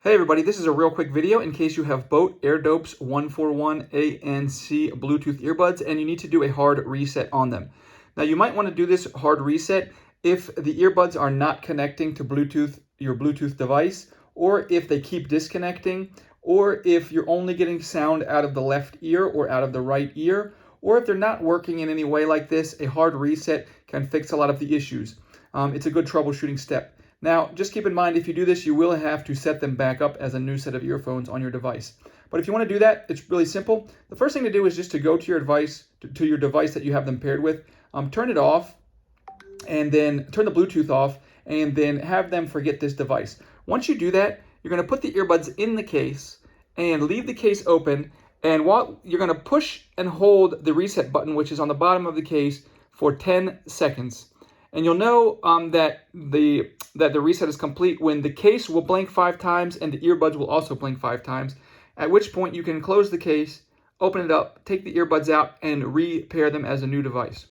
Hey everybody, this is a real quick video in case you have boAt Airdopes 141 ANC Bluetooth earbuds and you need to do a hard reset on them. Now you might want to do this hard reset if the earbuds are not connecting to your Bluetooth device, or if they keep disconnecting, or if you're only getting sound out of the left ear or out of the right ear, or if they're not working in any way like this. A hard reset can fix a lot of the issues. It's a good troubleshooting step. Now, just keep in mind, if you do this, you will have to set them back up as a new set of earphones on your device. But if you want to do that, it's really simple. The first thing to do is just to go to your device, that you have them paired with, turn it off, and then turn the Bluetooth off, and then have them forget this device. Once you do that, you're going to put the earbuds in the case and leave the case open, and while you're going to push and hold the reset button, which is on the bottom of the case, for 10 seconds. And you'll know that the reset is complete when the case will blink 5 times and the earbuds will also blink 5 times, at which point you can close the case, open it up, take the earbuds out, and repair them as a new device.